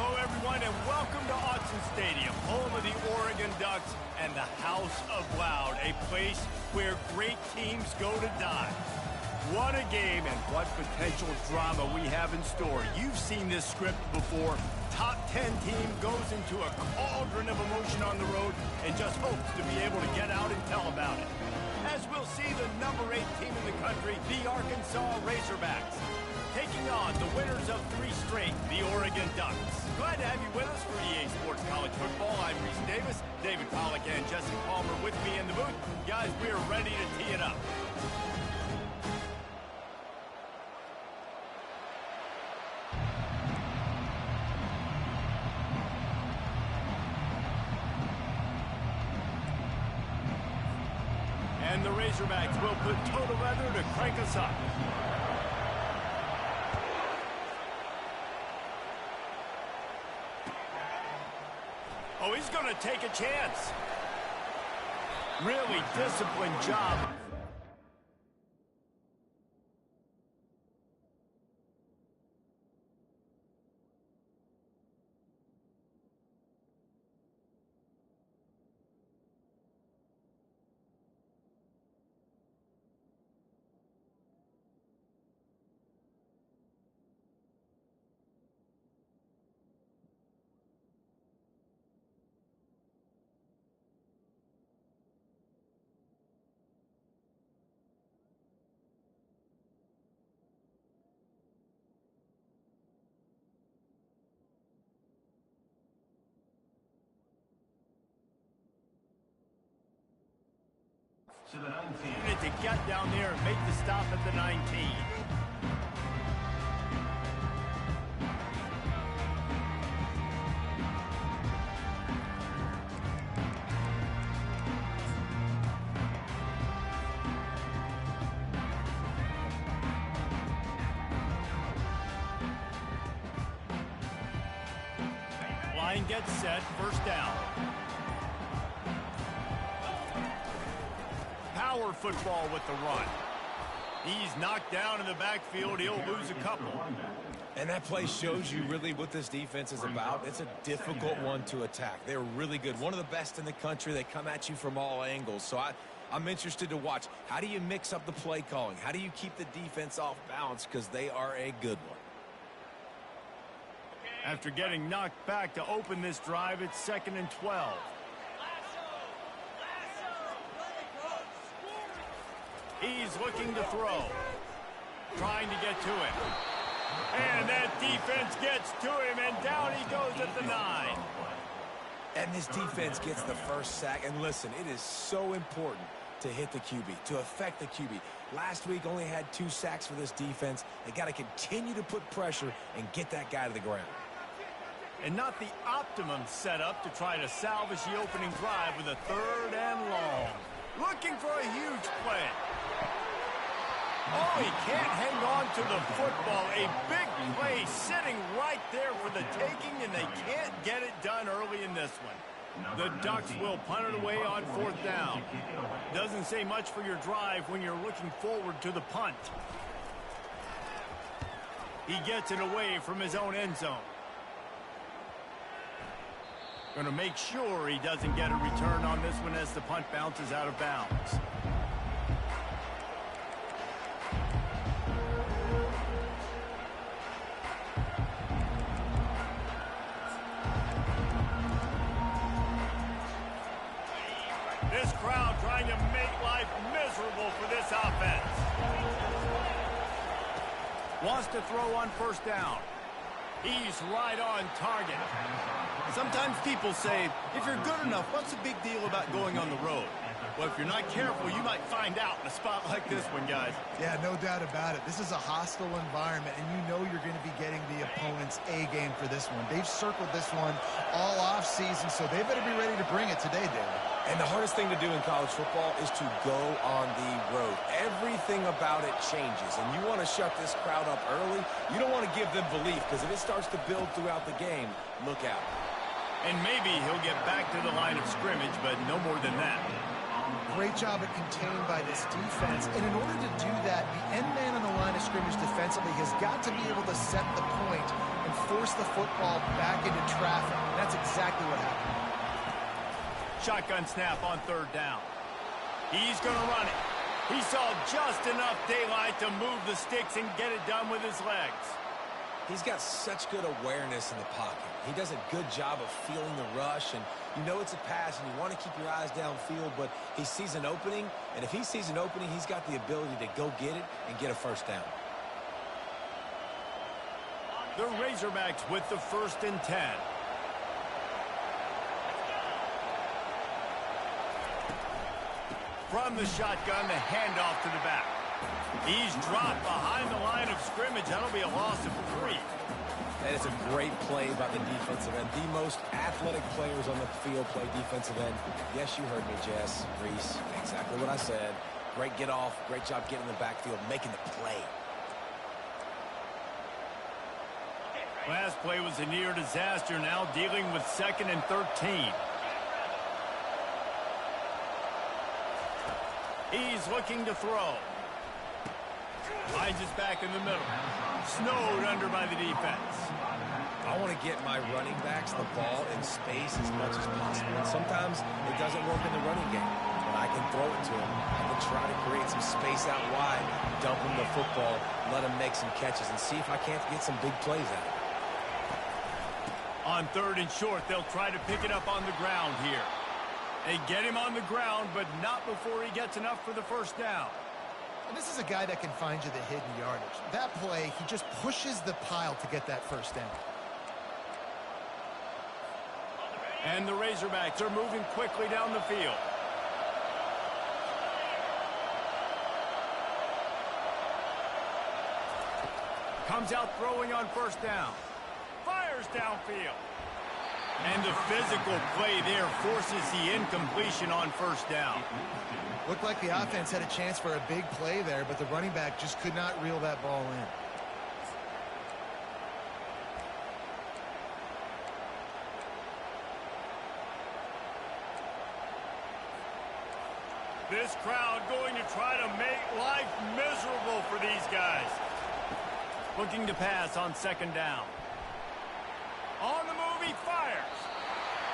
Hello, everyone, and welcome to Autzen Stadium, home of the Oregon Ducks and the House of Loud, a place where great teams go to die. What a game and what potential drama we have in store. You've seen this script before. Top 10 team goes into a cauldron of emotion on the road and just hopes to be able to get out and tell about it. As we'll see the number 8 team in the country, the Arkansas Razorbacks, taking on the winners of 3 straight, the Oregon Ducks. Glad to have you with us for EA Sports College Football. I'm Reese Davis, David Pollack and Jesse Palmer with me in the booth. Guys, we are ready to tee it up. And the Razorbacks will put total leather to crank us up. Oh, he's going to take a chance. Really disciplined job. To the 19. To get down there and make the stop at the 19. Line gets set, first down. Power football with the run. He's knocked down in the backfield. He'll lose a couple. And that play shows you really what this defense is about. It's a difficult one to attack. They're really good. One of the best in the country. They come at you from all angles. So I'm interested to watch. How do you mix up the play calling? How do you keep the defense off balance? Because they are a good one. After getting knocked back to open this drive, it's 2nd and 12. He's looking to throw. Trying to get to him. And that defense gets to him, and down he goes at the 9. And this defense gets the first sack. And listen, it is so important to hit the QB, to affect the QB. Last week only had 2 sacks for this defense. They got to continue to put pressure and get that guy to the ground. And not the optimum setup to try to salvage the opening drive with a 3rd and long. Looking for a huge play. Oh, he can't hang on to the football. A big play sitting right there for the taking, and they can't get it done early in this one. The Ducks will punt it away on 4th down. Doesn't say much for your drive when you're looking forward to the punt. He gets it away from his own end zone. Going to make sure he doesn't get a return on this one as the punt bounces out of bounds. This crowd trying to make life miserable for this offense. Wants to throw on 1st down. He's right on target. Sometimes people say, if you're good enough, what's the big deal about going on the road? Well, if you're not careful, you might find out in a spot like this one, guys. Yeah, no doubt about it. This is a hostile environment, and you know you're going to be getting the opponent's A game for this one. They've circled this one all off season, so they better be ready to bring it today, David. And the hardest thing to do in college football is to go on the road. Everything about it changes, and you want to shut this crowd up early. You don't want to give them belief, because if it starts to build throughout the game, look out. And maybe he'll get back to the line of scrimmage, but no more than that. Great job at containing by this defense. And in order to do that, the end man on the line of scrimmage defensively has got to be able to set the point and force the football back into traffic. And that's exactly what happened. Shotgun snap on third down. He's going to run it. He saw just enough daylight to move the sticks and get it done with his legs. He's got such good awareness in the pocket. He does a good job of feeling the rush, and you know it's a pass, and you want to keep your eyes downfield, but he sees an opening, and if he sees an opening, he's got the ability to go get it and get a first down. The Razorbacks with the 1st and 10. From the shotgun, the handoff to the back. He's dropped behind the line of scrimmage. That'll be a loss of 3. That is a great play by the defensive end. The most athletic players on the field play defensive end. Yes, you heard me, Jess, Reese. Exactly what I said. Great get off. Great job getting in the backfield, making the play. Last play was a near disaster. Now dealing with 2nd and 13. He's looking to throw. Finds his back in the middle. Snowed under by the defense. I want to get my running backs the ball in space as much as possible. And sometimes it doesn't work in the running game. But I can throw it to him. I can try to create some space out wide, dump him the football, let him make some catches, and see if I can't get some big plays out of it. On 3rd and short, they'll try to pick it up on the ground here. They get him on the ground, but not before he gets enough for the first down. And this is a guy that can find you the hidden yardage. That play, he just pushes the pile to get that first down. And the Razorbacks are moving quickly down the field. Comes out throwing on 1st down. Fires downfield. And the physical play there forces the incompletion on 1st down. Looked like the offense had a chance for a big play there, but the running back just could not reel that ball in. This crowd going to try to make life miserable for these guys. Looking to pass on 2nd down. On the move, he fires.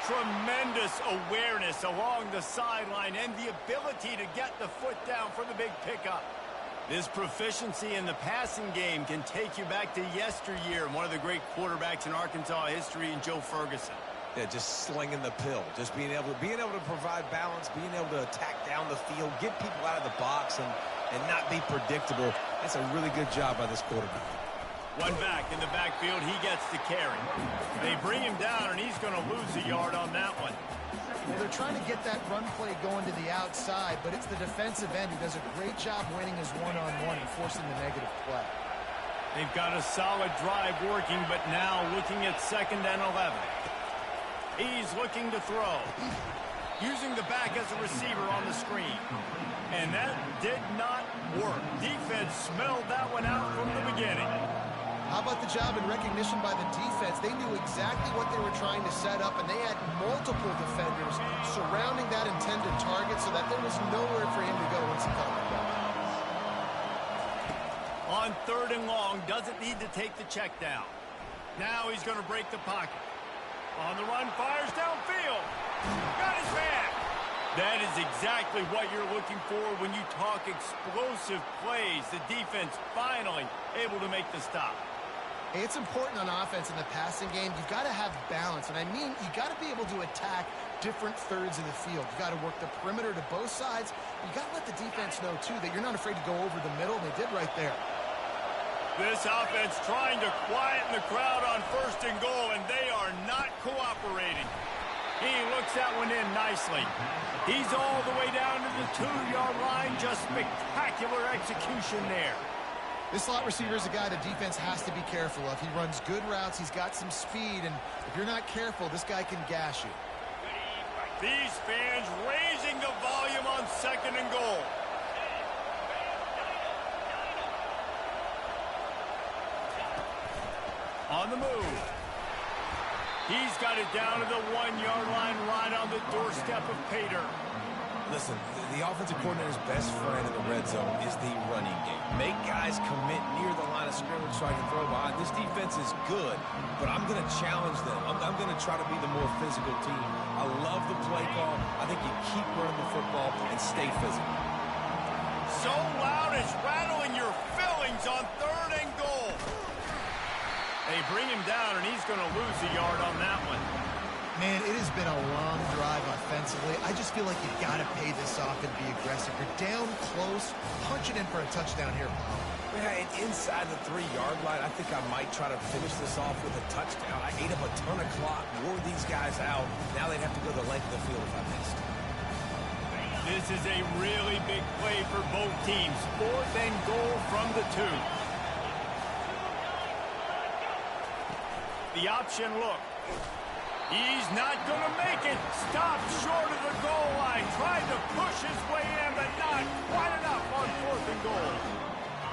Tremendous awareness along the sideline and the ability to get the foot down for the big pickup. This proficiency in the passing game can take you back to yesteryear and one of the great quarterbacks in Arkansas history, in Joe Ferguson. Yeah, just slinging the pill, just being able to provide balance, being able to attack down the field, get people out of the box, and not be predictable. That's a really good job by this quarterback. One back in the backfield, he gets the carry. They bring him down, and he's going to lose a yard on that one. Well, they're trying to get that run play going to the outside, but it's the defensive end who does a great job winning his one-on-one and forcing the negative play. They've got a solid drive working, but now looking at 2nd and 11. He's looking to throw. Using the back as a receiver on the screen. And that did not work. Defense smelled that one out from the beginning. How about the job and recognition by the defense? They knew exactly what they were trying to set up, and they had multiple defenders surrounding that intended target so that there was nowhere for him to go once he caught the ball. On 3rd and long, doesn't need to take the check down. Now he's going to break the pocket. On the run, fires downfield. Got his man. That is exactly what you're looking for when you talk explosive plays. The defense finally able to make the stop. Hey, it's important on offense in the passing game. You've got to have balance, and I mean you got to be able to attack different thirds of the field. You got to work the perimeter to both sides. You got to let the defense know too that you're not afraid to go over the middle, and they did right there. This offense trying to quieten the crowd on 1st and goal, and they are not cooperating. He looks that one in nicely. He's all the way down to the 2-yard line. Just spectacular execution there. This slot receiver is a guy the defense has to be careful of. He runs good routes. He's got some speed, and if you're not careful, this guy can gash you. These fans raising the volume on 2nd and goal. On the move. He's got it down to the 1-yard line, right on the doorstep of Pater. Listen, the offensive coordinator's best friend in the red zone is the running game. Make guys commit near the line of scrimmage so I can throw behind. This defense is good, but I'm going to challenge them. I'm going to try to be the more physical team. I love the play call. I think you keep running the football and stay physical. So loud it's rattling your fillings on 3rd and goal. They bring him down, and he's going to lose a yard on that one. Man, it has been a long drive offensively. I just feel like you've got to pay this off and be aggressive. You're down close. Punch it in for a touchdown here, Paul. Yeah, and inside the 3-yard line, I think I might try to finish this off with a touchdown. I ate up a ton of clock, wore these guys out. Now they'd have to go the length of the field if I missed. This is a really big play for both teams. 4th and goal from the 2. The option look. He's not going to make it. Stopped short of the goal line. Tried to push his way in, but not quite enough on 4th and goal.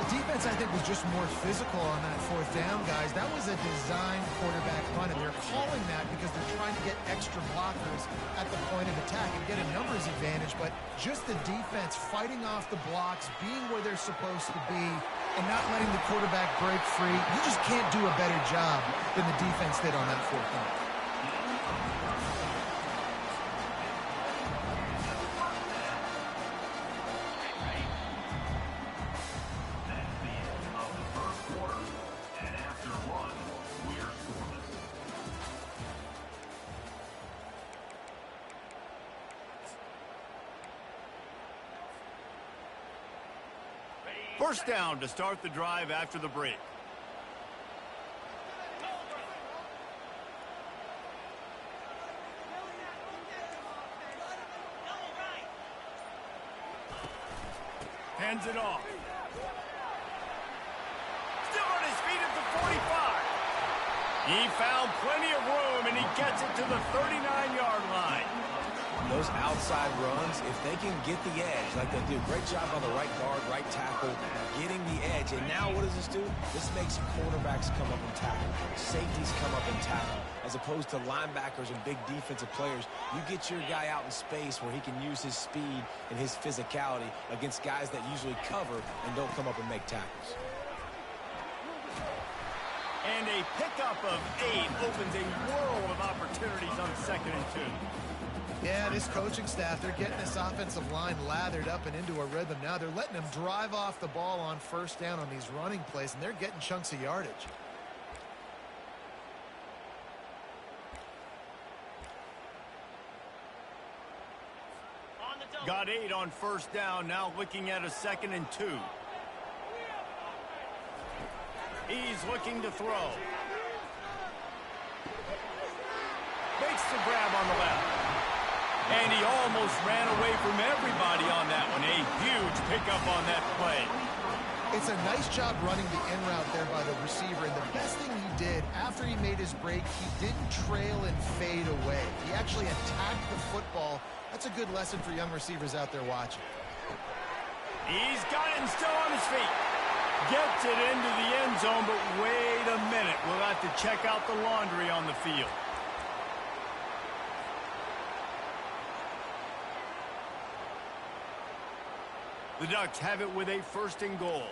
The defense, I think, was just more physical on that 4th down, guys. That was a designed quarterback run, and they're calling that because they're trying to get extra blockers at the point of attack and get a numbers advantage. But just the defense fighting off the blocks, being where they're supposed to be, and not letting the quarterback break free. You just can't do a better job than the defense did on that 4th down. First down to start the drive after the break. Hands it off. Still on his feet at the 45. He found plenty of room, and he gets it to the 39-yard line. Those outside runs, if they can get the edge like they do, great job on the right guard, right tackle, getting the edge. And now what does this do? This makes quarterbacks come up and tackle. Safeties come up and tackle. As opposed to linebackers and big defensive players, you get your guy out in space where he can use his speed and his physicality against guys that usually cover and don't come up and make tackles. And a pickup of 8 opens a world of opportunities on 2nd and 2. Yeah, this coaching staff, they're getting this offensive line lathered up and into a rhythm now. They're letting them drive off the ball on 1st down on these running plays, and they're getting chunks of yardage. Got 8 on 1st down, now looking at a 2nd and 2. He's looking to throw. Makes the grab on the left. And he almost ran away from everybody on that one. A huge pickup on that play. It's a nice job running the in route there by the receiver. And the best thing he did after he made his break, he didn't trail and fade away. He actually attacked the football. That's a good lesson for young receivers out there watching. He's got him still on his feet. Gets it into the end zone, but wait a minute. We'll have to check out the laundry on the field. The Ducks have it with a 1st and goal.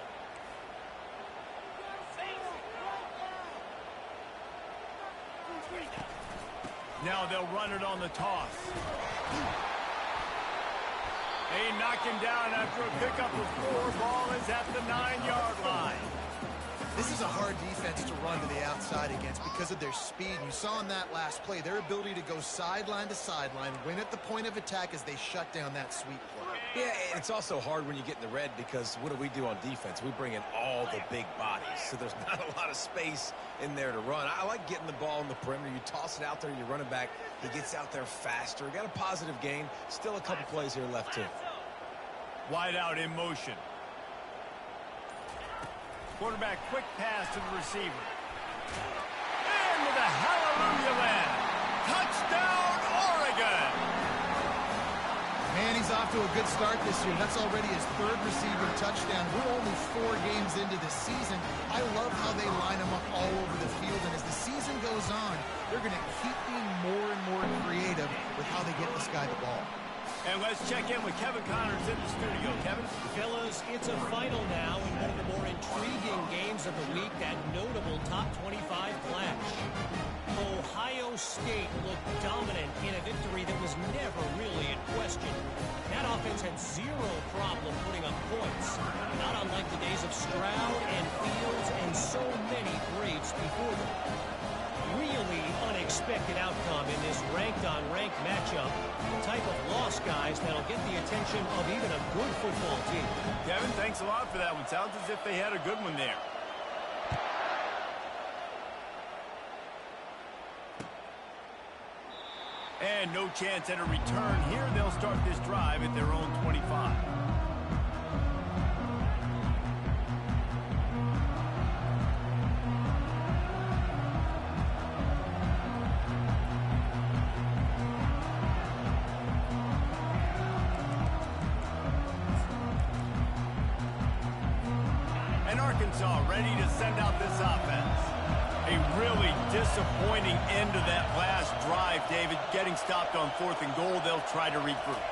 Now they'll run it on the toss. They knock him down after a pickup of 4. Ball is at the 9-yard line. This is a hard defense to run to the outside against because of their speed. You saw in that last play their ability to go sideline to sideline, win at the point of attack as they shut down that sweep play. Yeah, it's also hard when you get in the red because what do on defense? We bring in all the big bodies, so there's not a lot of space in there to run. I like getting the ball in the perimeter. You toss it out there, you run it back. He gets out there faster. Got a positive gain. Still a couple plays here left, too. Wide out in motion. Quarterback quick pass to the receiver. And with a hallelujah land. Touchdown, Oregon! Man, he's off to a good start this year. That's already his 3rd receiving touchdown. We're only 4 games into the season. I love how they line him up all over the field. And as the season goes on, they're going to keep being more and more creative with how they get this guy the ball. And let's check in with Kevin Connors in the studio. Kevin? Fellas, it's a final now in one of the more intriguing games of the week, that notable top 25 clash. Ohio State looked dominant in a victory that was never really in question. That offense had zero problem putting up points, not unlike the days of Stroud and Fields and so many greats before them. Really unexpected outcome in this ranked-on-ranked matchup. The type of loss, guys, that'll get the attention of even a good football team. Kevin, thanks a lot for that one. Sounds as if they had a good one there. And no chance at a return here. They'll start this drive at their own 25. And Arkansas ready to send out this offense. A really disappointing end to that last drive, David. Getting stopped on 4th and goal, they'll try to regroup.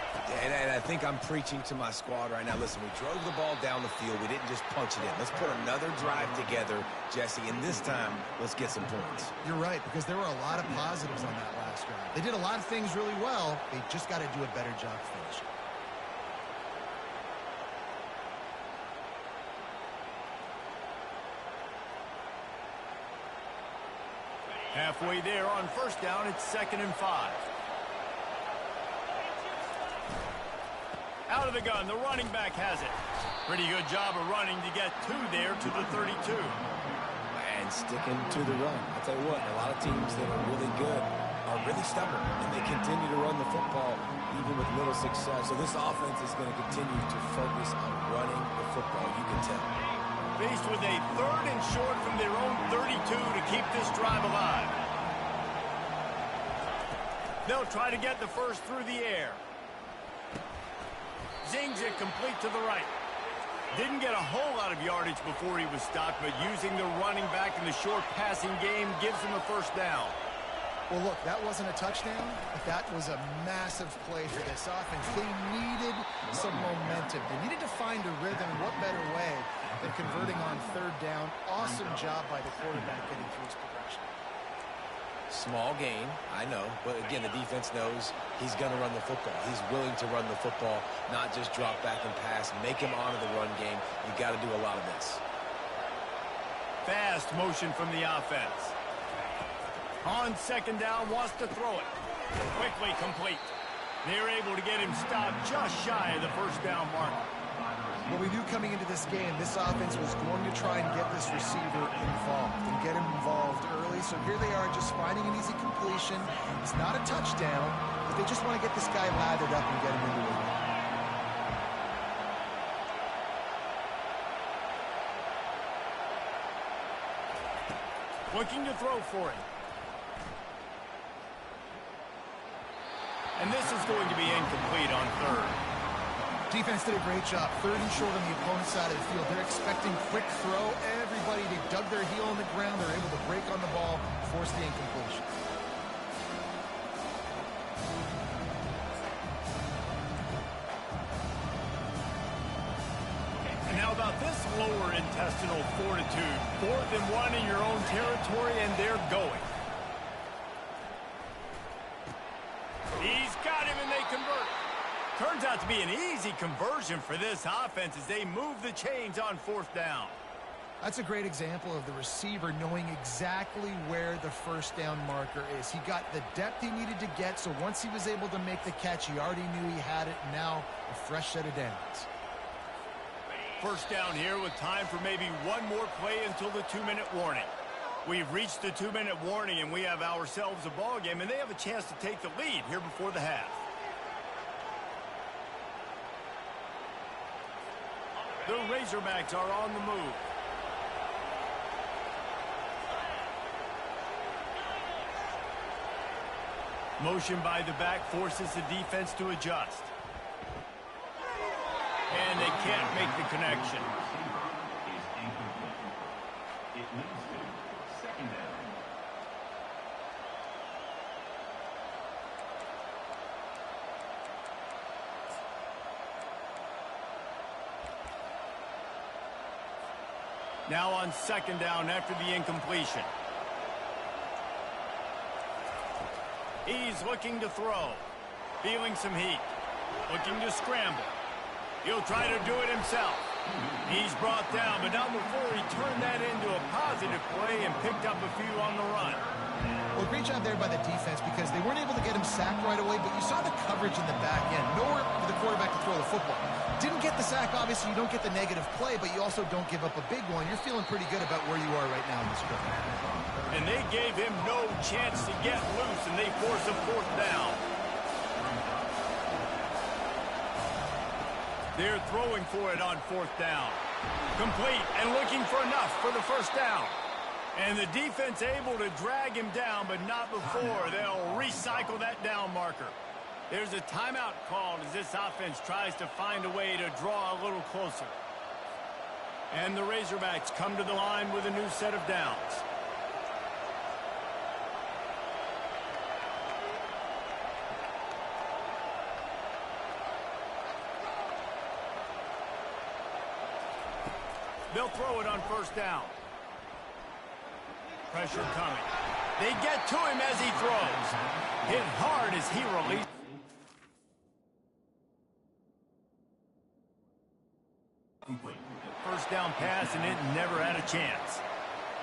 And I think I'm preaching to my squad right now. Listen, we drove the ball down the field. We didn't just punch it in. Let's put another drive together, Jesse, and this time, let's get some points. You're right, because there were a lot of positives on that last drive. They did a lot of things really well. They just got to do a better job finishing. Halfway there on 1st down, it's 2nd and 5. Out of the gun, the running back has it. Pretty good job of running to get 2 there to the 32. And sticking to the run. I'll tell you what, a lot of teams that are really good are really stubborn, and they continue to run the football even with little success. So this offense is going to continue to focus on running the football, you can tell. Faced with a 3rd and short from their own 32 to keep this drive alive. They'll try to get the first through the air. Zings it complete to the right. Didn't get a whole lot of yardage before he was stopped, but using the running back in the short passing game gives him a 1st down. Well, look, that wasn't a touchdown, but that was a massive play for this offense. They needed some momentum. They needed to find a rhythm. What better way than converting on 3rd down? Awesome job by the quarterback getting through his progression. Small gain, I know, but again, the defense knows he's going to run the football. He's willing to run the football, not just drop back and pass, make him honor the run game. You got to do a lot of this. Fast motion from the offense. On 2nd down, wants to throw it. Quickly complete. They're able to get him stopped just shy of the 1st down mark. Well, we knew coming into this game, this offense was going to try and get this receiver involved and get him involved early. So here they are just finding an easy completion. It's not a touchdown, but they just want to get this guy lathered up and get him into the game. Looking to throw for him. And this is going to be incomplete on 3rd. Defense did a great job. 3rd and short on the opponent's side of the field. They're expecting quick throw. Everybody, they dug their heel on the ground. They're able to break on the ball, force the incompletion. And how about this lower intestinal fortitude? 4th and 1 in your own territory, and they're going. He's got him, and they convert. Turns out to be an easy conversion for this offense as they move the chains on 4th down. That's a great example of the receiver knowing exactly where the 1st down marker is. He got the depth he needed to get, so once he was able to make the catch, he already knew he had it. Now, a fresh set of downs. 1st down here with time for maybe one more play until the 2-minute warning. We've reached the 2-minute warning, and we have ourselves a ball game, and they have a chance to take the lead here before the half. The Razorbacks are on the move. Motion by the back forces the defense to adjust. And they can't make the connection. Now on second down after the incompletion. He's looking to throw. Feeling some heat. Looking to scramble. He'll try to do it himself. He's brought down, but not before he turned that into a positive play and picked up a few on the run. Well, great job there by the defense because they weren't able to get him sacked right away, but you saw the coverage in the back end. Nowhere for the quarterback to throw the football. Didn't get the sack, obviously. You don't get the negative play, but you also don't give up a big one. You're feeling pretty good about where you are right now in this scrimmage. And they gave him no chance to get loose, and they force a fourth down. They're throwing for it on fourth down. Complete and looking for enough for the first down. And the defense able to drag him down, but not before they'll recycle that down marker. There's a timeout called as this offense tries to find a way to draw a little closer. And the Razorbacks come to the line with a new set of downs. They'll throw it on first down. Pressure coming. They get to him as he throws. Hit hard as he releases. First down pass, and it never had a chance.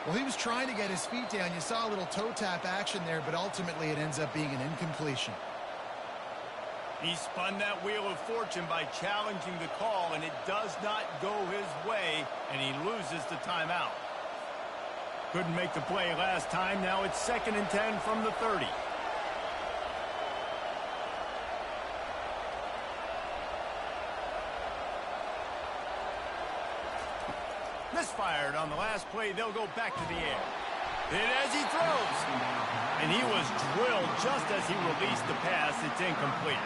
Well, he was trying to get his feet down. You saw a little toe tap action there, but ultimately it ends up being an incompletion. He spun that wheel of fortune by challenging the call, and it does not go his way, and he loses the timeout. Couldn't make the play last time. Now it's 2nd and 10 from the 30. Misfired on the last play. They'll go back to the air. And as he throws, and he was drilled just as he released the pass. It's incomplete.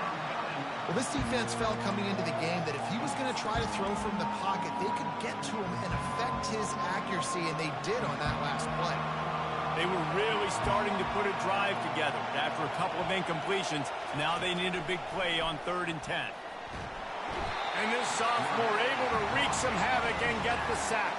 Well, this defense felt coming into the game that if he was going to try to throw from the pocket, they could get to him and affect his accuracy, and they did on that last play. They were really starting to put a drive together. After a couple of incompletions, now they need a big play on 3rd and 10. And this sophomore able to wreak some havoc and get the sack.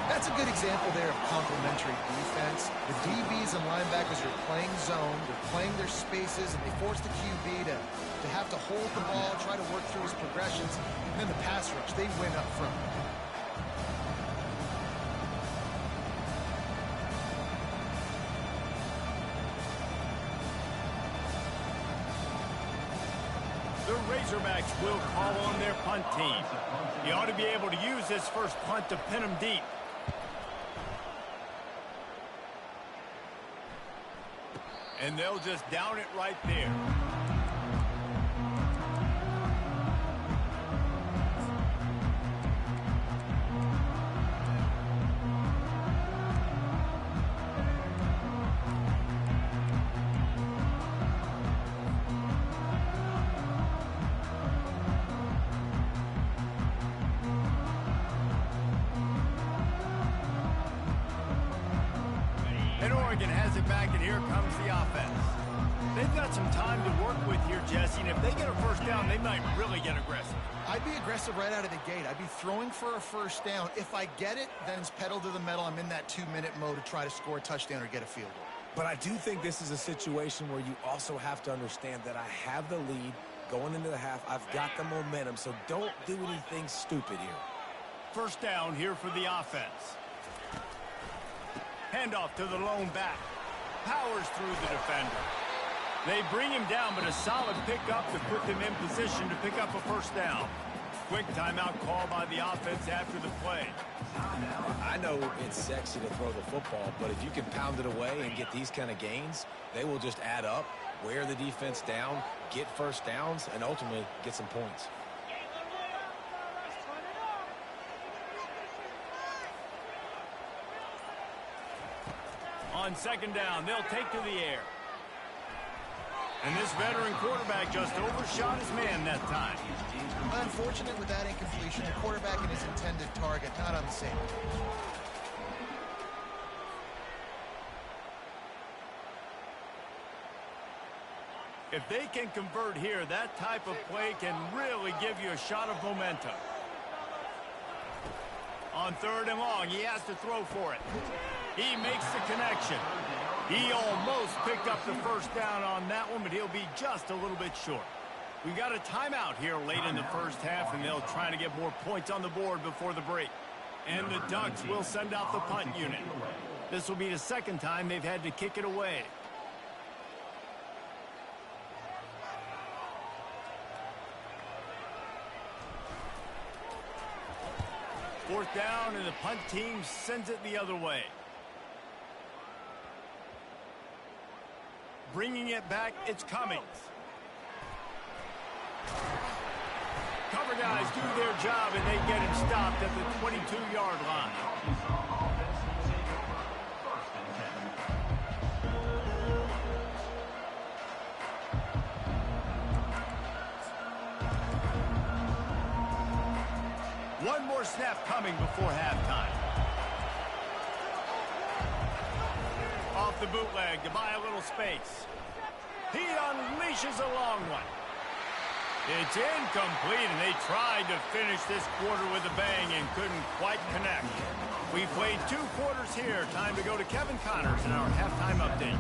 That's a good example there of complementary defense. The DBs and linebackers are playing zone, they're playing their spaces, and they force the QB to have to hold the ball, try to work through his progressions, and then the pass rush, they win up front. The Razorbacks will call on their punt team. He ought to be able to use this first punt to pin him deep. And they'll just down it right there. And Oregon has it back, and here comes the offense. They've got some time to work with here, Jesse, and if they get a first down, they might really get aggressive. I'd be aggressive right out of the gate. I'd be throwing for a first down. If I get it, then it's pedal to the metal. I'm in that 2-minute mode to try to score a touchdown or get a field goal. But I do think this is a situation where you also have to understand that I have the lead going into the half. I've got the momentum, so don't do anything stupid here. First down here for the offense. Handoff to the lone back. Powers through the defender. They bring him down, but a solid pickup to put them in position to pick up a first down. Quick timeout call by the offense after the play. I know it's sexy to throw the football, but if you can pound it away and get these kind of gains, they will just add up, wear the defense down, get first downs, and ultimately get some points. On second down, they'll take to the air. And this veteran quarterback just overshot his man that time. Unfortunate with that incompletion. The quarterback and his intended target not on the same page. If they can convert here, that type of play can really give you a shot of momentum. On On 3rd and long, he has to throw for it. He makes the connection. He almost picked up the first down on that one, but he'll be just a little bit short. We got a timeout here late in the first half, and they'll try to get more points on the board before the break. And the Ducks will send out the punt unit. This will be the second time they've had to kick it away. Fourth down, and the punt team sends it the other way. Bringing it back, it's Cummings. Cover guys do their job, and they get him stopped at the 22-yard line. One more snap coming before halftime. Off the bootleg to buy a little space. He unleashes a long one. It's incomplete, and they tried to finish this quarter with a bang and couldn't quite connect. We played 2 quarters here. Time to go to Kevin Connors in our halftime update.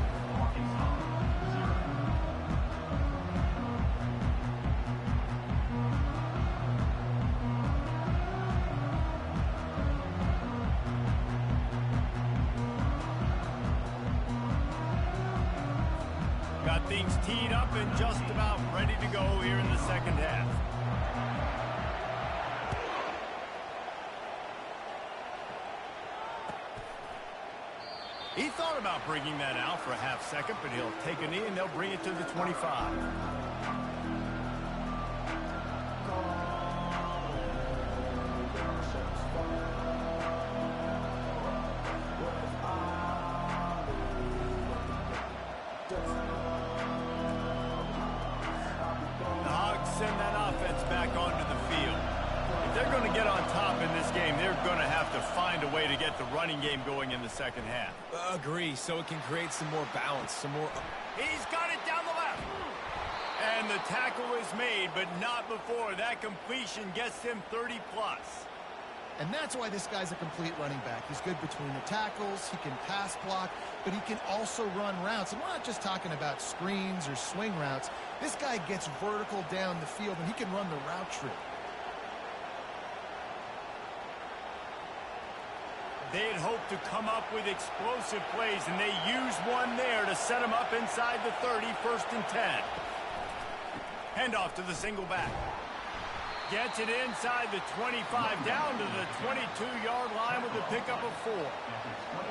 Got things teed up and just about ready to go here in the second half. He thought about bringing that out for a half second, but he'll take a knee and they'll bring it to the 25. Send that offense back onto the field. If they're going to get on top in this game, they're going to have to find a way to get the running game going in the second half. Agree, so it can create some more balance, some more... He's got it down the left. And the tackle is made, but not before that completion gets him 30-plus. And that's why this guy's a complete running back. He's good between the tackles, he can pass block, but he can also run routes. And we're not just talking about screens or swing routes. This guy gets vertical down the field, and he can run the route tree. They had hoped to come up with explosive plays, and they used one there to set him up inside the 30, 1st and 10. Handoff to the single back. Gets it inside the 25, down to the 22-yard line with a pickup of 4.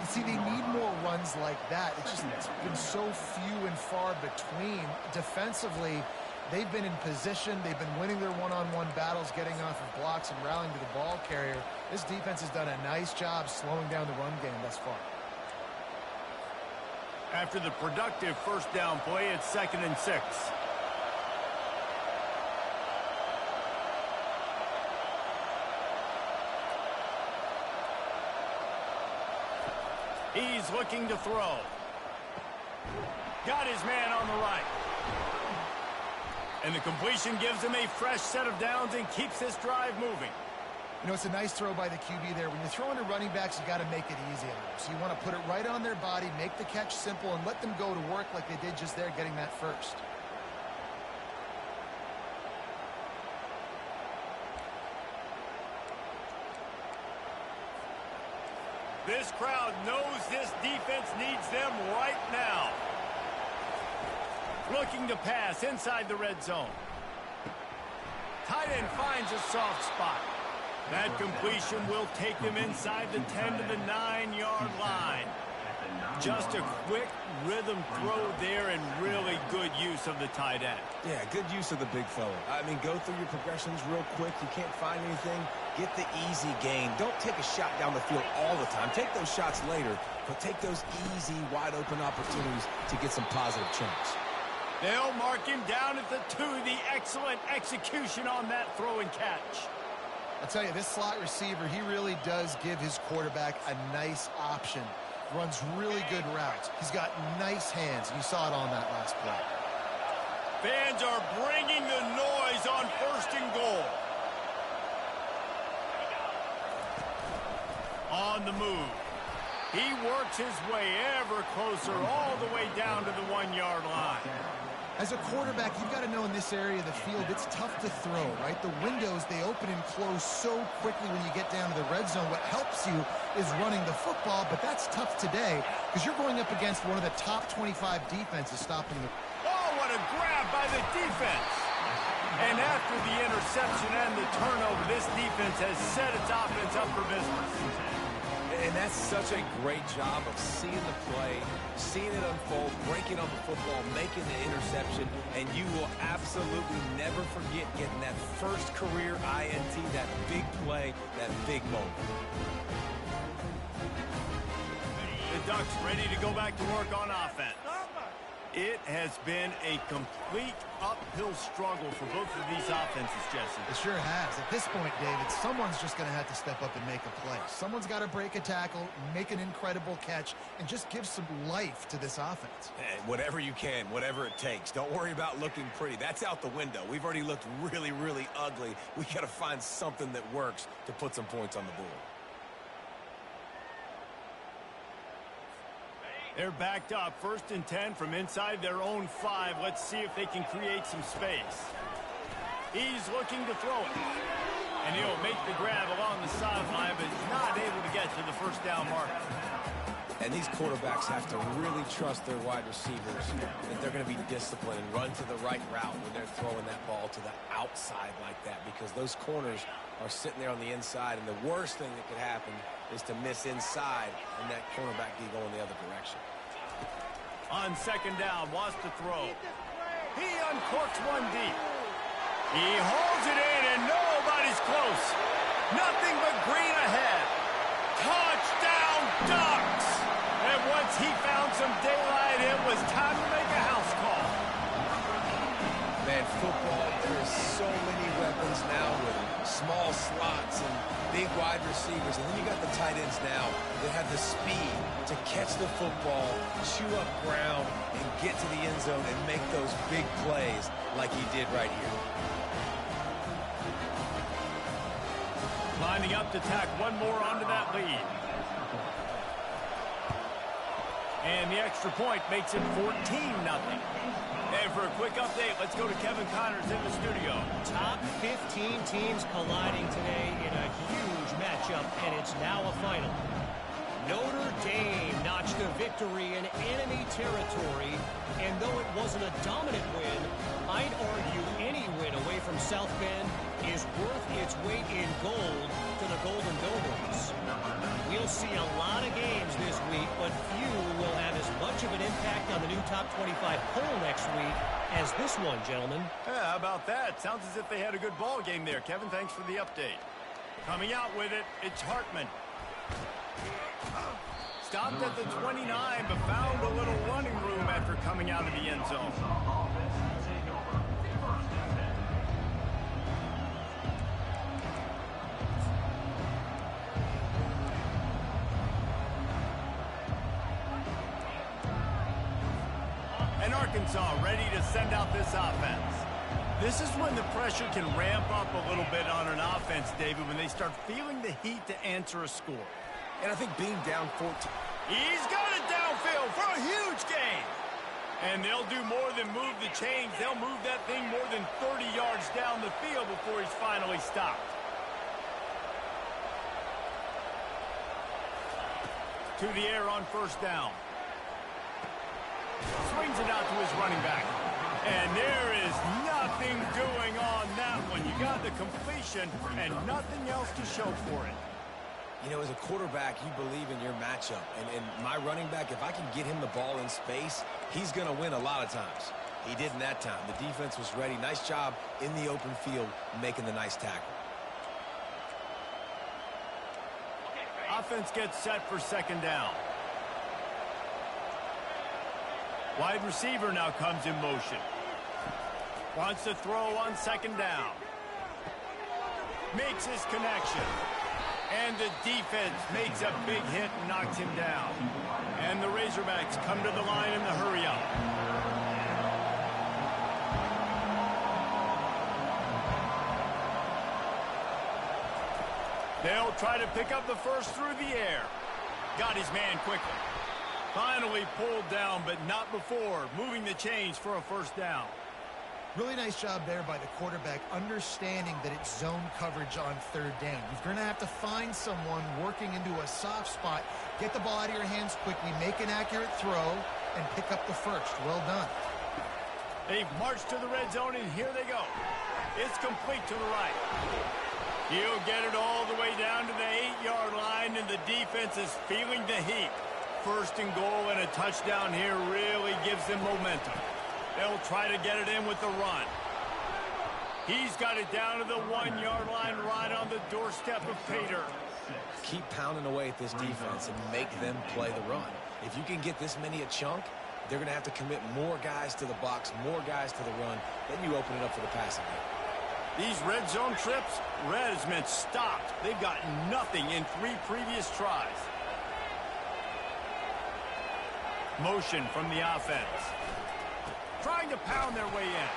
See, they need more runs like that. It's been so few and far between. Defensively, they've been in position. They've been winning their one-on-one battles, getting off of blocks and rallying to the ball carrier. This defense has done a nice job slowing down the run game thus far. After the productive first down play, it's 2nd and 6. He's looking to throw. Got his man on the right. And the completion gives him a fresh set of downs and keeps this drive moving. You know, it's a nice throw by the QB there. When you're throwing to running backs, you got to make it easy on them. So you want to put it right on their body, make the catch simple, and let them go to work like they did just there, getting that first. This crowd knows this defense needs them right now. Looking to pass inside the red zone. Tight end finds a soft spot. That completion will take them inside the 10 to the 9-yard line. Just a quick rhythm throw there and really good use of the tight end. Yeah, good use of the big fella. I mean, go through your progressions real quick. You can't find anything. Get the easy gain. Don't take a shot down the field all the time. Take those shots later, but take those easy, wide-open opportunities to get some positive chunks. They'll mark him down at the 2. The excellent execution on that throw and catch. I'll tell you, this slot receiver, he really does give his quarterback a nice option. Runs really good routes. He's got nice hands. You saw it on that last play. Fans are bringing the noise on 1st and goal. on the move. He works his way ever closer all the way down to the 1-yard line. As a quarterback, you've got to know in this area of the field, it's tough to throw, right? The windows, they open and close so quickly when you get down to the red zone. What helps you is running the football, but that's tough today because you're going up against one of the top 25 defenses stopping the... Oh, what a grab by the defense. And after the interception and the turnover, this defense has set its offense up for business. And that's such a great job of seeing the play, seeing it unfold, breaking up the football, making the interception, and you will absolutely never forget getting that first career INT, that big play, that big moment. The Ducks ready to go back to work on offense. It has been a complete uphill struggle for both of these offenses, Jesse. It sure has. At this point, David, someone's just going to have to step up and make a play. Someone's got to break a tackle, make an incredible catch, and just give some life to this offense. Hey, whatever you can, whatever it takes. Don't worry about looking pretty. That's out the window. We've already looked really, really ugly. We got to find something that works to put some points on the board. They're backed up, 1st and 10 from inside their own 5. Let's see if they can create some space. He's looking to throw it. And he'll make the grab along the sideline, but he's not able to get to the first down marker. And these quarterbacks have to really trust their wide receivers that they're going to be disciplined and run to the right route when they're throwing that ball to the outside like that, because those corners are sitting there on the inside, and the worst thing that could happen is to miss inside and that cornerback be going the other direction. On 2nd down, wants to throw. He uncorks one deep. He holds it in, and nobody's close. Nothing but green ahead. Touchdown, Ducks! And once he found some daylight, it was time to make a house call. Man, football, there's so many weapons now with small slots and big wide receivers. And then you got the tight ends now that have the speed to catch the football, chew up ground, and get to the end zone and make those big plays like he did right here. Lining up to tack one more onto that lead. And the extra point makes it 14-0. And for a quick update, let's go to Kevin Connors in the studio. Top 15 teams colliding today in a huge matchup, and it's now a final. Notre Dame notched a victory in enemy territory, and though it wasn't a dominant win, I'd argue any win away from South Bend is worth its weight in gold to the Golden Gophers. We'll see a lot of games this week, but few will have as much of an impact on the new top 25 poll next week as this one, gentlemen. Yeah, how about that? Sounds as if they had a good ball game there. Kevin, thanks for the update. Coming out with it, it's Hartman. Stopped at the 29, but found a little running room after coming out of the end zone. And Arkansas ready to send out this offense. This is when the pressure can ramp up a little bit on an offense, David, when they start feeling the heat to answer a score. And I think being down 14. He's got it downfield for a huge gain. And they'll do more than move the chains. They'll move that thing more than 30 yards down the field before he's finally stopped. To the air on 1st down. Swings it out to his running back. And there is nothing doing on that one. You got the completion and nothing else to show for it. You know, as a quarterback, you believe in your matchup. And my running back, if I can get him the ball in space, he's going to win a lot of times. He didn't that time. The defense was ready. Nice job in the open field making the nice tackle. Offense gets set for 2nd down. Wide receiver now comes in motion. Wants to throw on 2nd down. Makes his connection. And the defense makes a big hit and knocks him down. And the Razorbacks come to the line in the hurry-up. They'll try to pick up the first through the air. Got his man quickly. Finally pulled down, but not before moving the chains for a first down. Really nice job there by the quarterback, understanding that it's zone coverage on third down. You're going to have to find someone working into a soft spot, get the ball out of your hands quickly, make an accurate throw, and pick up the first. Well done. They've marched to the red zone, and here they go. It's complete to the right. He'll get it all the way down to the 8-yard line, and the defense is feeling the heat. First and goal and a touchdown here really gives them momentum. They'll try to get it in with the run. He's got it down to the 1-yard line right on the doorstep of Pater. Keep pounding away at this defense and make them play the run. If you can get this many a chunk, they're going to have to commit more guys to the box, more guys to the run. Then you open it up for the passing game. These red zone trips, red has meant stopped. They've got nothing in 3 previous tries. Motion from the offense. Trying to pound their way in.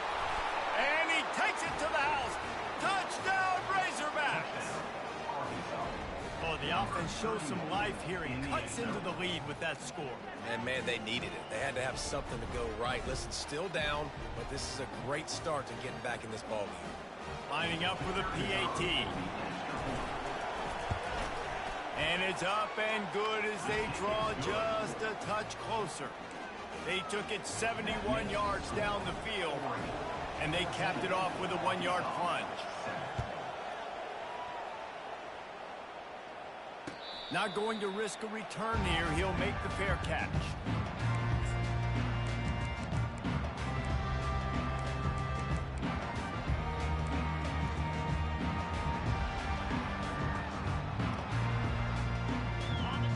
And he takes it to the house. Touchdown, Razorbacks! Oh, the offense shows some life here and cuts into the lead with that score. And, man, they needed it. They had to have something to go right. Listen, still down, but this is a great start to getting back in this ballgame. Lining up for the PAT. And it's up and good as they draw just a touch closer. They took it 71 yards down the field, and they capped it off with a 1-yard plunge. Not going to risk a return here. He'll make the fair catch.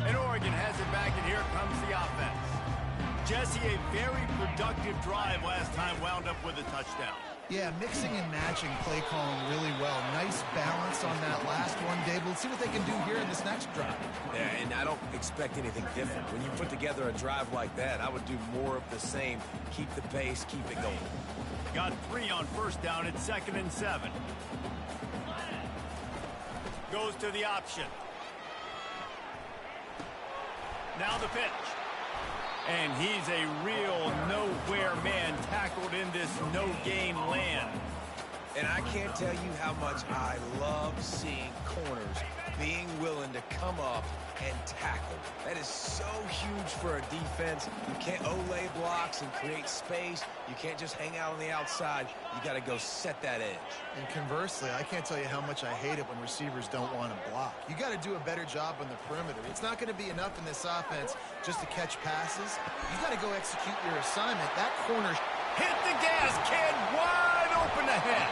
And Oregon has it back, and here comes the offense. Jesse, a very productive drive last time, wound up with a touchdown. Yeah, mixing and matching play calling really well. Nice balance on that last one, Dave. Let's see what they can do here in this next drive. Yeah, and I don't expect anything different. When you put together a drive like that, I would do more of the same. Keep the pace, keep it going. Got 3 on first down at 2nd and 7. Goes to the option. Now the pitch. And he's a real nowhere man tackled in this no-gain land. And I can't tell you how much I love seeing corners being willing to come up and tackle. That is so huge for a defense. You can't olay blocks and create space. You can't just hang out on the outside. You got to go set that edge. And conversely, I can't tell you how much I hate it when receivers don't want to block. You got to do a better job on the perimeter. It's not going to be enough in this offense just to catch passes. You got to go execute your assignment. That corner hit the gas, kid, wide open ahead.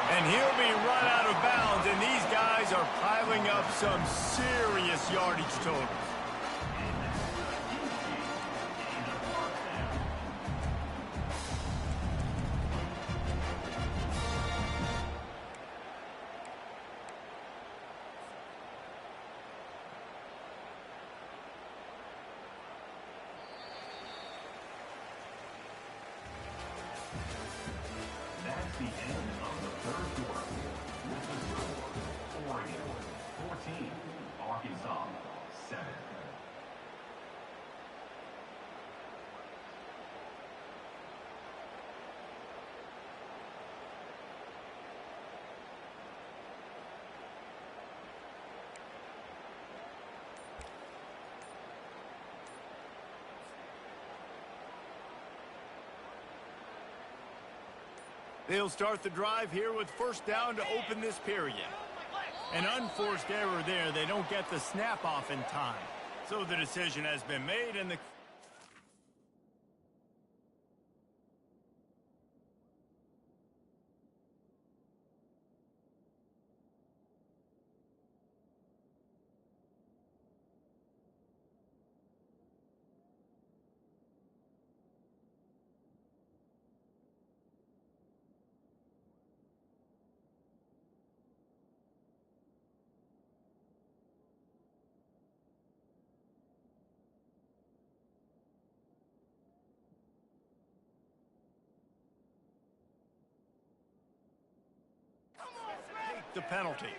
And he'll be run out of bounds, and these guys are piling up some serious yardage totals. That's the end of the third quarter. With the score, Oregon 14, Arkansas 7. They'll start the drive here with first down to open this period. An unforced error there. They don't get the snap off in time. So the decision has been made, and the penalty.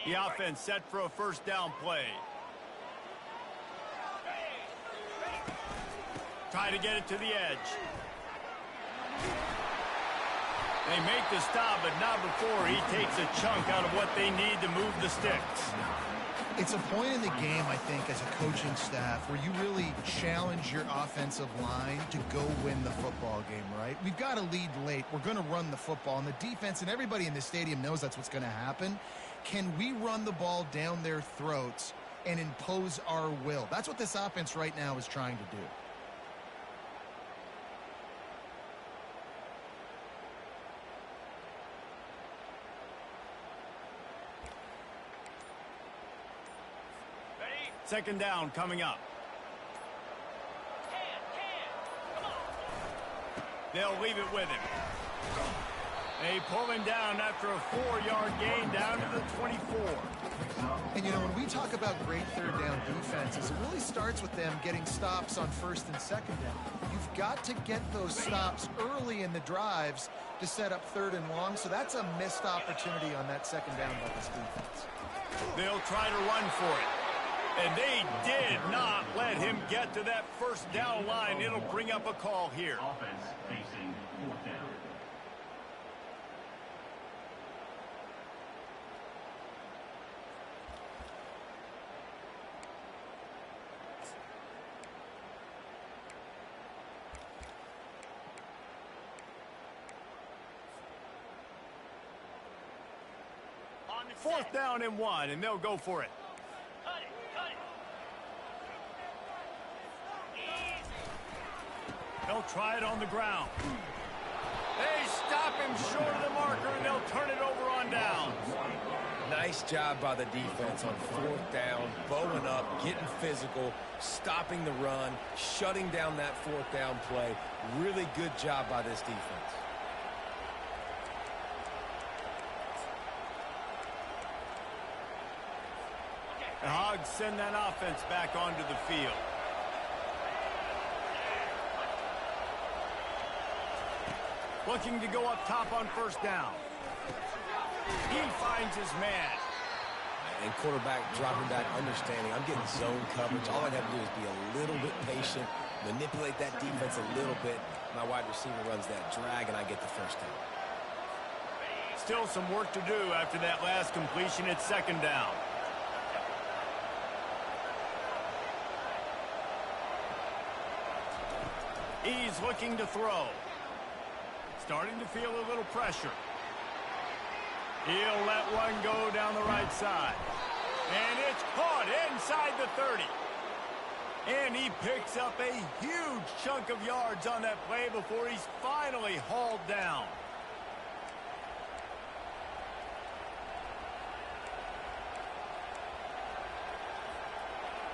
The offense set for a first down play. Try to get it to the edge. They make the stop, but not before he takes a chunk out of what they need to move the sticks. It's a point in the game, I think, as a coaching staff, where you really challenge your offensive line to go win the football game, right? We've got to lead late. We're going to run the football, and the defense and everybody in the stadium knows that's what's going to happen. Can we run the ball down their throats and impose our will? That's what this offense right now is trying to do. Second down coming up. They'll leave it with him. They pull him down after a 4-yard gain down to the 24. And, you know, when we talk about great third down defenses, it really starts with them getting stops on first and second down. You've got to get those stops early in the drives to set up third and long, so that's a missed opportunity on that second down by this defense. They'll try to run for it. And they did not let him get to that first down line. It'll bring up a call here. Offense facing fourth down. Fourth down and 1, and they'll go for it. They'll try it on the ground. They stop him short of the marker, and they'll turn it over on downs. Nice job by the defense on fourth down, bowing up, getting physical, stopping the run, shutting down that fourth down play. Really good job by this defense. The Hogs send that offense back onto the field. Looking to go up top on first down. He finds his man. And quarterback dropping back, understanding I'm getting zone coverage. All I got to do is be a little bit patient, manipulate that defense a little bit. My wide receiver runs that drag, and I get the first down. Still some work to do after that last completion at second down. He's looking to throw. Starting to feel a little pressure. He'll let one go down the right side. And it's caught inside the 30. And he picks up a huge chunk of yards on that play before he's finally hauled down.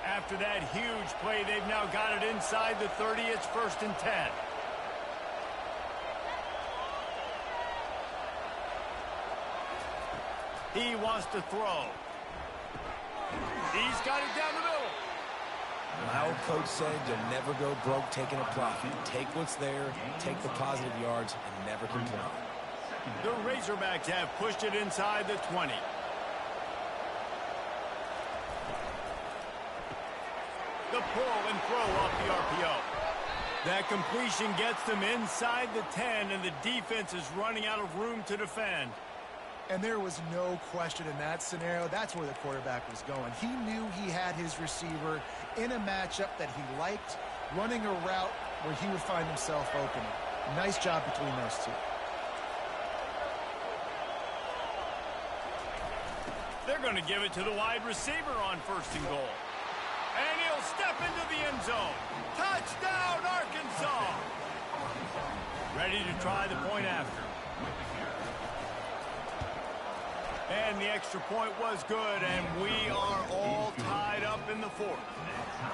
After that huge play, they've now got it inside the 30. It's first and 10. He wants to throw. He's got it down the middle. My old coach said you'll never go broke taking a profit. Take what's there, take the positive yards, and never complain. The Razorbacks have pushed it inside the 20. The pull and throw off the RPO. That completion gets them inside the 10, and the defense is running out of room to defend. And there was no question in that scenario. That's where the quarterback was going. He knew he had his receiver in a matchup that he liked, running a route where he would find himself open. Nice job between those two. They're going to give it to the wide receiver on first and goal. And he'll step into the end zone. Touchdown, Arkansas! Ready to try the point after. And the extra point was good, and we are all tied up in the fourth.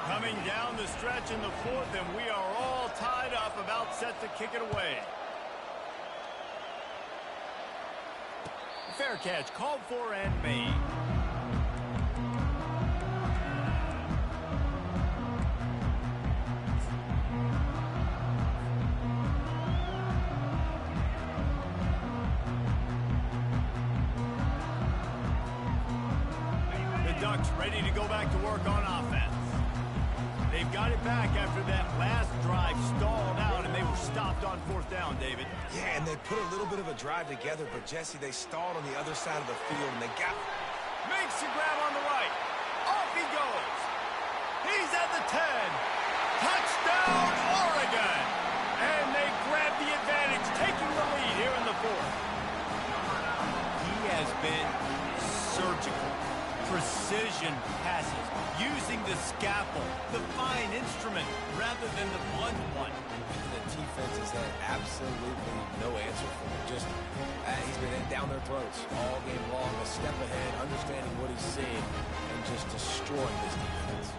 Coming down the stretch in the fourth, and we are all tied up, about set to kick it away. Fair catch called for and made. bunch, ready to go back to work on offense. They've got it back after that last drive stalled out, and they were stopped on fourth down, David. Yeah, and they put a little bit of a drive together, but, Jesse, they stalled on the other side of the field, and they got... Makes the grab on the right. Off he goes. He's at the 10. Touchdown, Oregon! And they grab the advantage, taking the lead here in the fourth. He has been surgical. Precision passes, using the scalpel, the fine instrument, rather than the blunt one. The defense has had absolutely no answer for him. Just, he's been down their throats all game long, a step ahead, understanding what he's seeing, and just destroying this defense.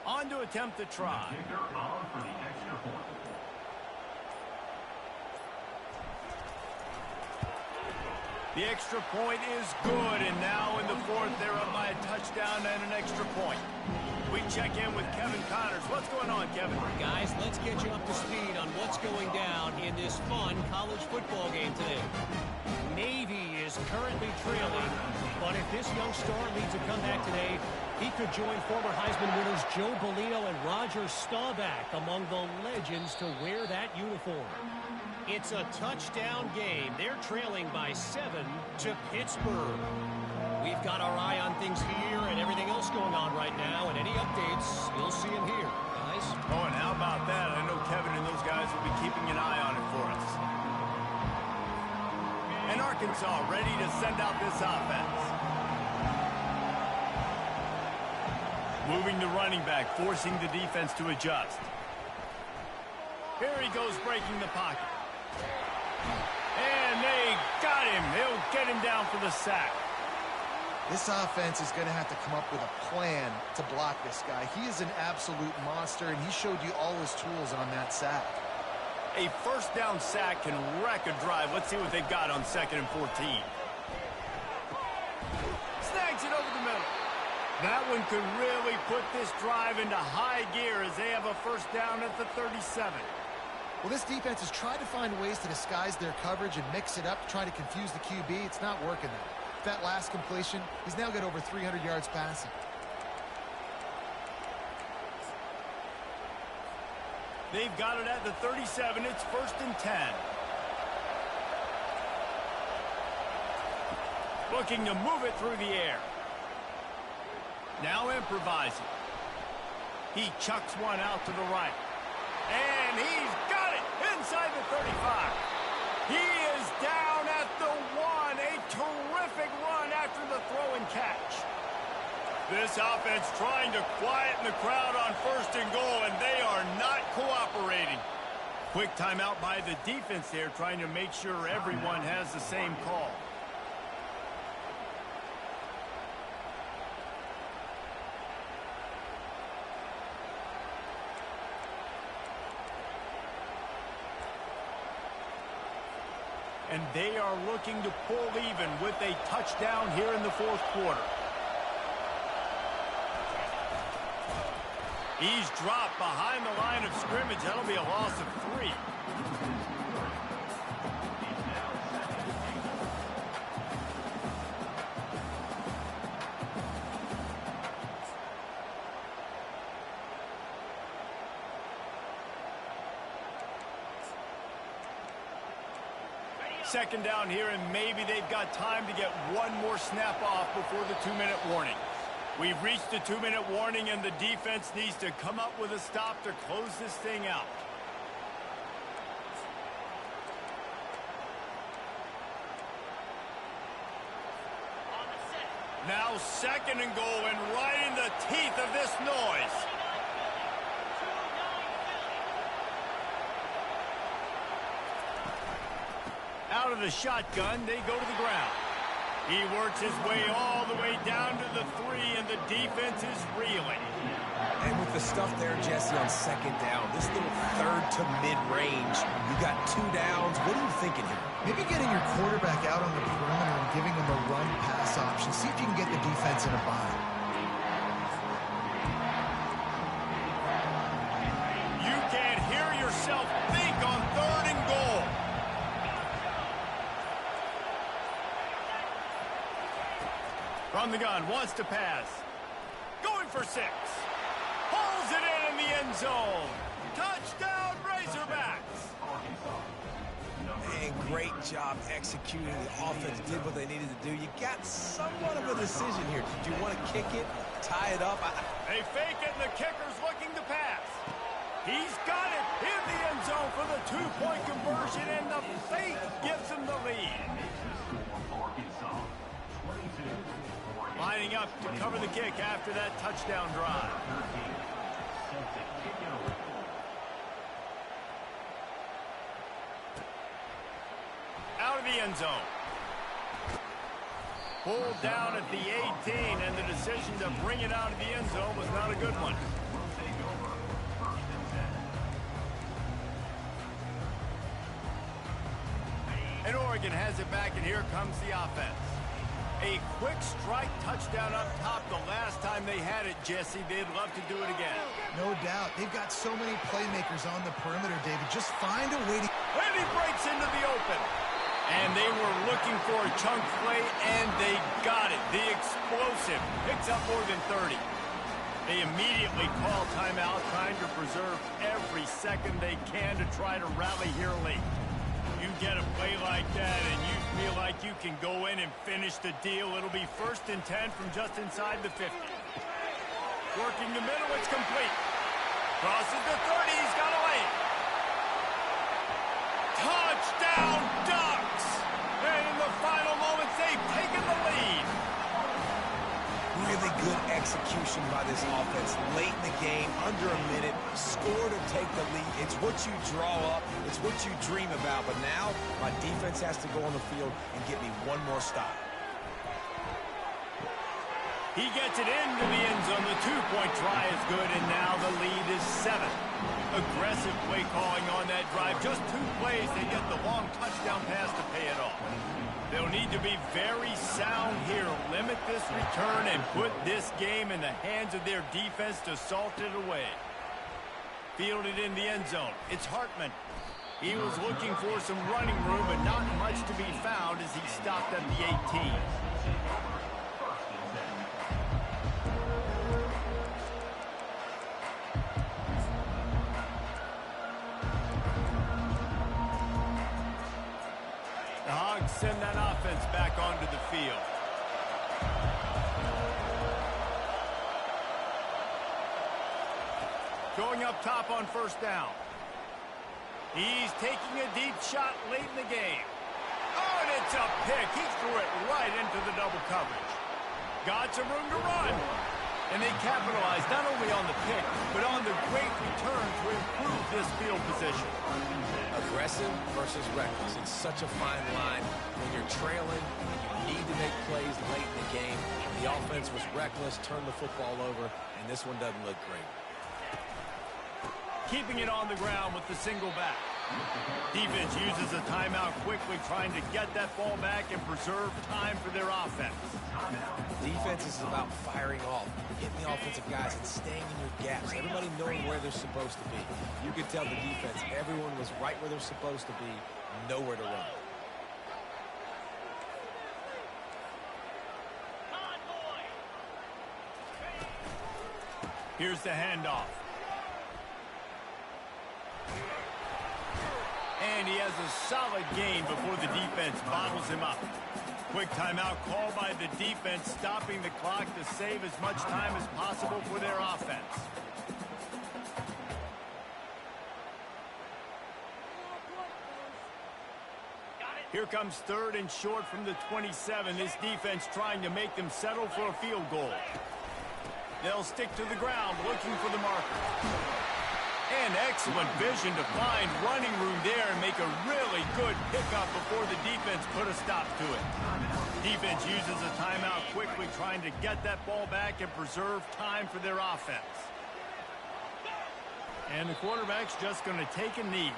On to attempt the try. The kicker on for the extra point. The extra point is good, and now in the fourth, they're up by a touchdown and an extra point. We check in with Kevin Connors. What's going on, Kevin? Guys, let's get you up to speed on what's going down in this fun college football game today. Navy is currently trailing, but if this young star leads a comeback today, he could join former Heisman winners Joe Bellino and Roger Staubach among the legends to wear that uniform. It's a touchdown game. They're trailing by 7 to Pittsburgh. We've got our eye on things here and everything else going on right now, and any updates, you'll see them here, guys. Oh, and how about that? I know Kevin and those guys will be keeping an eye on it for us. And Arkansas ready to send out this offense. Moving the running back, forcing the defense to adjust. Here he goes, breaking the pocket. And they got him. They'll get him down for the sack. This offense is going to have to come up with a plan to block this guy. He is an absolute monster, and he showed you all his tools on that sack. A first down sack can wreck a drive. Let's see what they've got on 2nd and 14. Snags it over the middle. That one could really put this drive into high gear as they have a first down at the 37. Well, this defense has tried to find ways to disguise their coverage and mix it up to try to confuse the QB. It's not working though. That last completion, he's now got over 300 yards passing. They've got it at the 37. It's 1st and 10. Looking to move it through the air. Now improvising. He chucks one out to the right. And he's got it inside the 35. He is down at the 1. A terrific run after the throw and catch. This offense trying to quieten the crowd on 1st and goal, and they are not cooperating. Quick timeout by the defense there, trying to make sure everyone has the same call. And they are looking to pull even with a touchdown here in the 4th quarter. He's dropped behind the line of scrimmage. That'll be a loss of 3. Second down here, and maybe they've got time to get one more snap off before the 2-minute warning. We've reached the 2-minute warning, and the defense needs to come up with a stop to close this thing out. Now 2nd and goal, and right in the teeth of this noise. Out of the shotgun, they go to the ground. He works his way all the way down to the 3, and the defense is reeling. And with the stuff there, Jesse, on 2nd down, this little 3rd to mid-range, you got 2 downs. What are you thinking here? Maybe getting your quarterback out on the perimeter and giving him a run-pass option. See if you can get the defense in a bind. On the gun, wants to pass. Going for 6. Pulls it in the end zone. Touchdown, Razorbacks. And great job executing. The offense did what they needed to do. You got somewhat of a decision here. Did you want to kick it, tie it up? They fake it, and the kicker's looking to pass. He's got it in the end zone for the 2-point conversion, and the fake gives him the lead. Lining up to cover the kick after that touchdown drive. Out of the end zone. Pulled down at the 18, and the decision to bring it out of the end zone was not a good one. And Oregon has it back, and here comes the offense. A quick strike touchdown up top the last time they had it, Jesse. They'd love to do it again. No doubt. They've got so many playmakers on the perimeter, David. Just find a way to... And he breaks into the open. And they were looking for a chunk play, and they got it. The explosive picks up more than 30. They immediately call timeout, trying to preserve every second they can to try to rally here late. You get a play like that, and you feel like you can go in and finish the deal. It'll be 1st and 10 from just inside the 50. Working the middle, it's complete. Crosses the 30, he's got a lane. Touchdown, Ducks! And in the final moments, they've taken the lead. Really good execution by this offense. Late in the game, under a minute, score to take the lead. It's what you draw up. It's what you dream about. But now, my defense has to go on the field and get me one more stop. He gets it into the end zone. The 2-point try is good, and now the lead is 7. Aggressive play calling on that drive. Just 2 plays, they get the long touchdown pass to pay it off. They'll need to be very sound here, limit this return, and put this game in the hands of their defense to salt it away. Fielded in the end zone. It's Hartman. He was looking for some running room, but not much to be found as he stopped at the 18. The Hogs send that offense back onto the field. Going up top on 1st down. He's taking a deep shot late in the game. Oh, and it's a pick. He threw it right into the double coverage. Got some room to run. And they capitalized not only on the pick, but on the great return to improve this field position. Aggressive versus reckless. It's such a fine line when you're trailing. You need to make plays late in the game. The offense was reckless, turned the football over, and this one doesn't look great. Keeping it on the ground with the single back. Defense uses a timeout quickly, trying to get that ball back and preserve time for their offense. Defense is about firing off, getting the offensive guys and staying in your gaps. Everybody knowing where they're supposed to be. You could tell the defense, everyone was right where they're supposed to be, nowhere to run. Here's the handoff. And he has a solid gain before the defense bottles him up. Quick timeout called by the defense, stopping the clock to save as much time as possible for their offense. Here comes 3rd and short from the 27. This defense trying to make them settle for a field goal. They'll stick to the ground looking for the marker. And excellent vision to find running room there and make a really good pickup before the defense put a stop to it. Defense uses a timeout quickly, trying to get that ball back and preserve time for their offense. And the quarterback's just going to take a knee.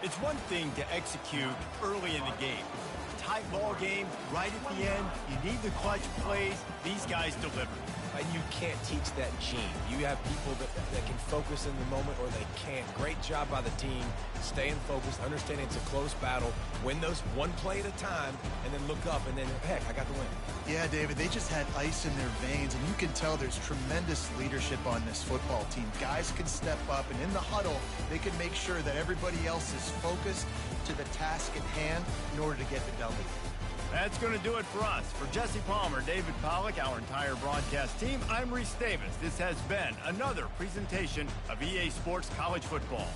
It's one thing to execute early in the game. Tight ball game, right at the end, you need the clutch plays. These guys deliver. and you can't teach that gene. You have people that can focus in the moment or they can't. Great job by the team, staying focused, understanding it's a close battle, win those one play at a time, and then look up, and then, heck, I got the win. Yeah, David, they just had ice in their veins, and you can tell there's tremendous leadership on this football team. Guys can step up, and in the huddle, they can make sure that everybody else is focused to the task at hand in order to get the W. That's going to do it for us. For Jesse Palmer, David Pollack, our entire broadcast team, I'm Reese Davis. This has been another presentation of EA Sports College Football.